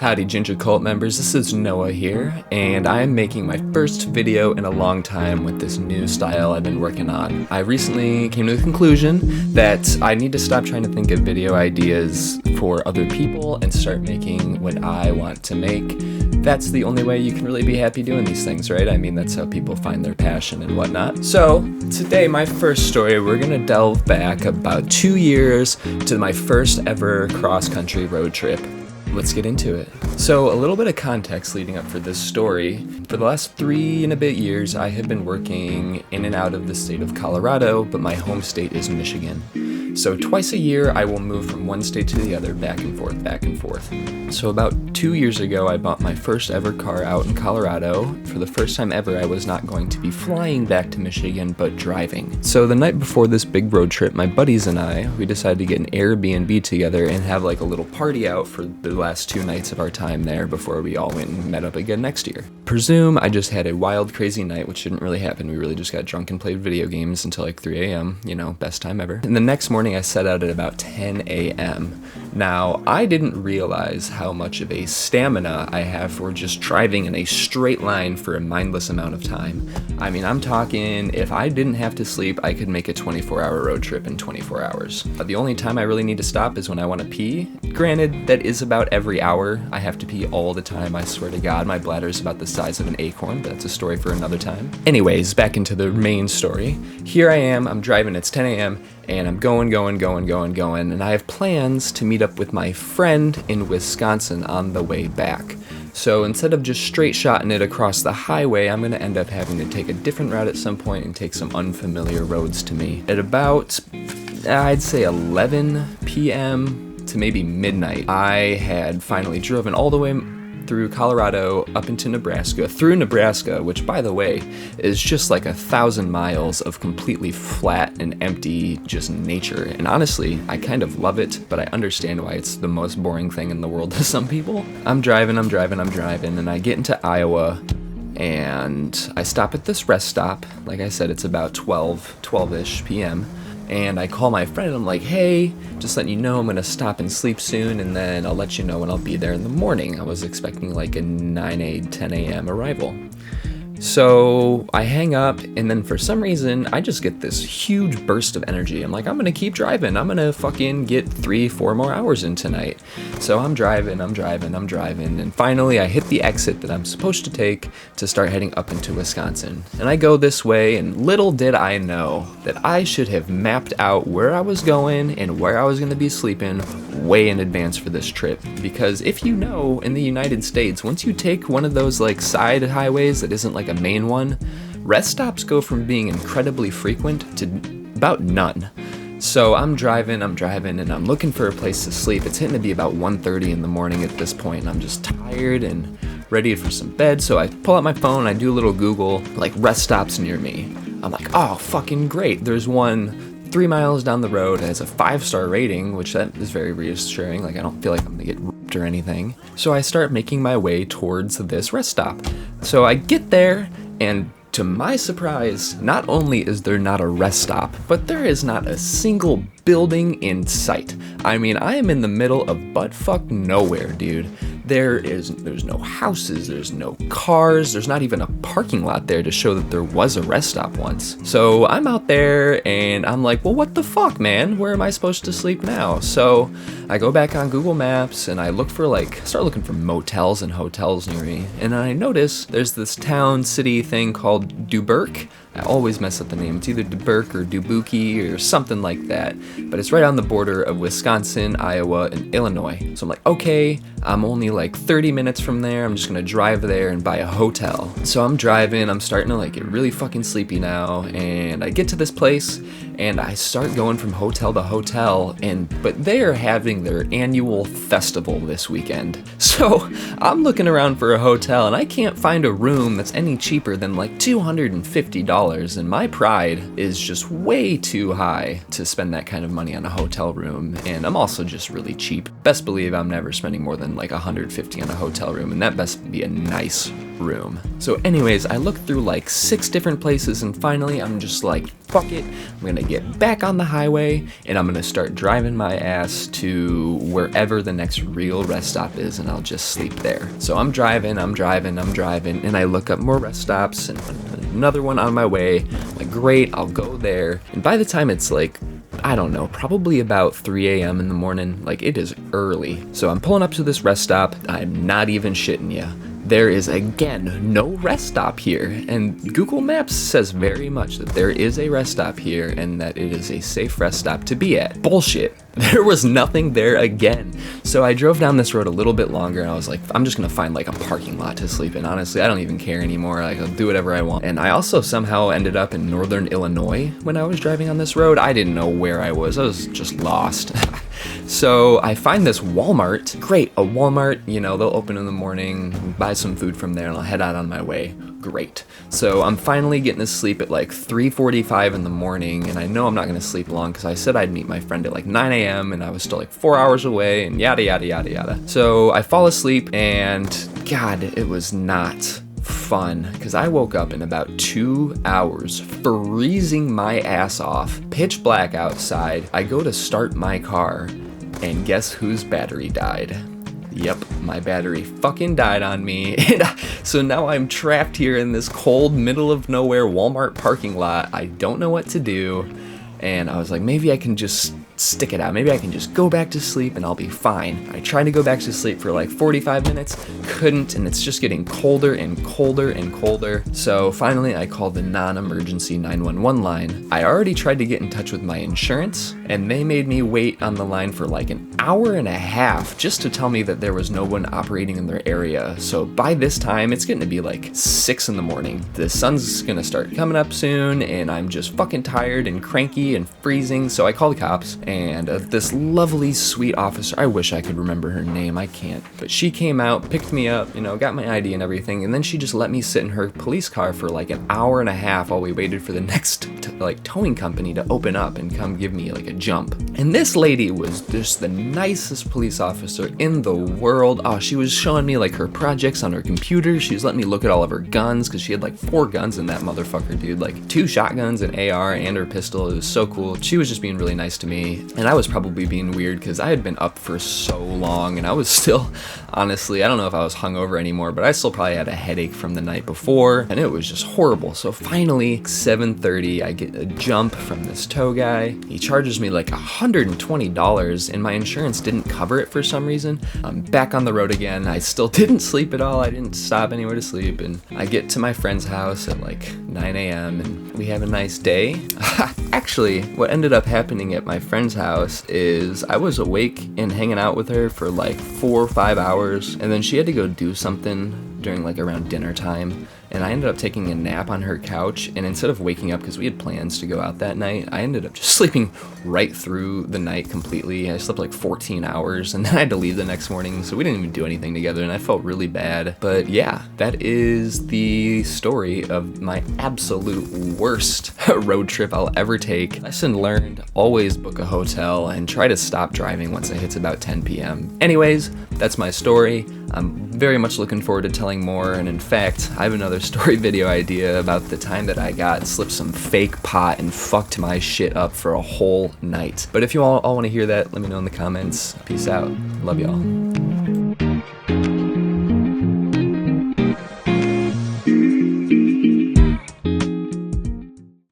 Howdy Ginger Cult members, this is Noah here, and I am making my first video in a long time with this new style I've been working on. I recently came to the conclusion that I need to stop trying to think of video ideas for other people and start making what I want to make. That's the only way you can really be happy doing these things, right? I mean, that's how people find their passion and whatnot. So, today, my first story, we're gonna delve back about 2 years to my first ever cross-country road trip. Let's get into it. So, a little bit of context leading up for this story. For the last 3 and a bit years, I have been working in and out of the state of Colorado, but my home state is Michigan. So twice a year, I will move from one state to the other, back and forth, back and forth. So about 2 years ago, I bought my first ever car out in Colorado. For the first time ever, I was not going to be flying back to Michigan, but driving. So the night before this big road trip, my buddies and I, we decided to get an Airbnb together and have like a little party out for the last 2 nights of our time there before we all went and met up again next year. Presume I just had a wild, crazy night, which didn't really happen. We really just got drunk and played video games until like 3 a.m., you know, best time ever. And the next morning, I set out at about 10 a.m. Now, I didn't realize how much of a stamina I have for just driving in a straight line for a mindless amount of time. I mean, I'm talking, if I didn't have to sleep, I could make a 24-hour road trip in 24 hours. The only time I really need to stop is when I want to pee. Granted, that is about every hour. I have to pee all the time, I swear to God. My bladder is about the size of an acorn, but that's a story for another time. Anyways, back into the main story. Here I am, I'm driving, it's 10 a.m., and I'm going, and I have plans to meet up with my friend in Wisconsin on the way back. So instead of just straight shotting it across the highway, I'm going to end up having to take a different route at some point and take some unfamiliar roads to me. At about, I'd say 11 p.m. to maybe midnight, I had finally driven all the way through Colorado up into Nebraska, through Nebraska, which by the way is just like 1,000 miles of completely flat and empty just nature. And honestly, I kind of love it, but I understand why it's the most boring thing in the world to some people. I'm driving, and I get into Iowa, and I stop at this rest stop. Like I said, it's about 12-ish p.m. And I call my friend and I'm like, hey, just letting you know I'm gonna stop and sleep soon, and then I'll let you know when I'll be there in the morning. I was expecting like a 10 a.m. arrival. So I hang up, and then for some reason, I just get this huge burst of energy. I'm like, I'm gonna keep driving. I'm gonna fucking get 3-4 more hours in tonight. So I'm driving, and finally I hit the exit that I'm supposed to take to start heading up into Wisconsin. And I go this way, and little did I know that I should have mapped out where I was going and where I was gonna be sleeping way in advance for this trip. Because if you know, in the United States, once you take one of those like side highways that isn't like a main one, rest stops go from being incredibly frequent to about none. So I'm driving, and I'm looking for a place to sleep. It's hitting to be about 1:30 in the morning at this point, and I'm just tired and ready for some bed. So I pull out my phone, I do a little Google, like rest stops near me. I'm like, oh, fucking great. There's one 3 miles down the road, has a 5-star rating, which that is very reassuring. Like, I don't feel like I'm gonna get ripped or anything. So I start making my way towards this rest stop. So I get there, and to my surprise, not only is there not a rest stop, but there is not a single building in sight. I mean, I am in the middle of buttfuck nowhere, dude. There's no houses, there's no cars, there's not even a parking lot there to show that there was a rest stop once. So I'm out there and I'm like, well, what the fuck, man? Where am I supposed to sleep now? So I go back on Google Maps and I start looking for motels and hotels near me. And then I notice there's this town city thing called Dubuque. I always mess up the name. It's either Dubuque or Dubuque or something like that. But it's right on the border of Wisconsin, Iowa, and Illinois. So I'm like, okay, I'm only like 30 minutes from there. I'm just gonna drive there and buy a hotel. So I'm driving, I'm starting to like get really fucking sleepy now. And I get to this place and I start going from hotel to hotel, but they are having their annual festival this weekend. So I'm looking around for a hotel and I can't find a room that's any cheaper than like $250. And my pride is just way too high to spend that kind of money on a hotel room, and I'm also just really cheap. Best believe I'm never spending more than like $150 on a hotel room, and that best be a nice room. So anyways, I look through like 6 different places, and finally I'm just like, fuck it, I'm gonna get back on the highway and I'm gonna start driving my ass to wherever the next real rest stop is, and I'll just sleep there. So I'm driving, and I look up more rest stops and another one on my way. I'm like, great, I'll go there. And by the time it's like, I don't know, probably about 3 a.m. in the morning, like it is early. So I'm pulling up to this rest stop. I'm not even shitting you. There is, again, no rest stop here, and Google Maps says very much that there is a rest stop here and that it is a safe rest stop to be at. Bullshit. There was nothing there again. So I drove down this road a little bit longer, and I was like, I'm just gonna find like a parking lot to sleep in. Honestly, I don't even care anymore. Like, I'll do whatever I want. And I also somehow ended up in northern Illinois when I was driving on this road. I didn't know where I was just lost. So I find this Walmart. Great, a Walmart, you know, they'll open in the morning, buy some food from there, and I'll head out on my way. Great. So I'm finally getting to sleep at like 3:45 in the morning, and I know I'm not going to sleep long because I said I'd meet my friend at like 9 a.m. and I was still like 4 hours away, and yada yada yada yada. So I fall asleep, and God, it was not fun because I woke up in about 2 hours, freezing my ass off, pitch black outside. I go to start my car, and guess whose battery died? Yep, my battery fucking died on me, and so now I'm trapped here in this cold, middle of nowhere Walmart parking lot. I don't know what to do, and I was like, maybe I can just stick it out. Maybe I can just go back to sleep and I'll be fine. I tried to go back to sleep for like 45 minutes, couldn't, and it's just getting colder and colder and colder. So finally I called the non-emergency 911 line. I already tried to get in touch with my insurance, and they made me wait on the line for like an hour and a half just to tell me that there was no one operating in their area. So by this time, it's getting to be like 6 in the morning. The sun's gonna start coming up soon, and I'm just fucking tired and cranky and freezing. So I call the cops, and this lovely, sweet officer, I wish I could remember her name, I can't, but she came out, picked me up, you know, got my ID and everything, and then she just let me sit in her police car for like an hour and a half while we waited for the next towing company to open up and come give me like a jump. And this lady was just the nicest police officer in the world. Oh, she was showing me like her projects on her computer. She was letting me look at all of her guns, because she had like 4 guns in that motherfucker, dude, like 2 shotguns, an AR, and her pistol. It was so cool. She was just being really nice to me. And I was probably being weird because I had been up for so long, and I was still, honestly, I don't know if I was hungover anymore, but I still probably had a headache from the night before, and it was just horrible. So finally, 7:30, I get a jump from this tow guy. He charges me like $120, and my insurance didn't cover it for some reason. I'm back on the road again. I still didn't sleep at all. I didn't stop anywhere to sleep, and I get to my friend's house at like 9 a.m. and we have a nice day. Actually, what ended up happening at my friend's house is I was awake and hanging out with her for like 4 or 5 hours, and then she had to go do something during like around dinner time, and I ended up taking a nap on her couch, and instead of waking up because we had plans to go out that night, I ended up just sleeping right through the night completely. I slept like 14 hours, and then I had to leave the next morning, so we didn't even do anything together, and I felt really bad. But yeah, that is the story of my absolute worst road trip I'll ever take. Lesson learned, always book a hotel and try to stop driving once it hits about 10 p.m. Anyways, that's my story. I'm very much looking forward to telling more, and in fact, I have another story video idea about the time that I slipped some fake pot and fucked my shit up for a whole night. But if you all want to hear that, let me know in the comments. Peace out. Love y'all.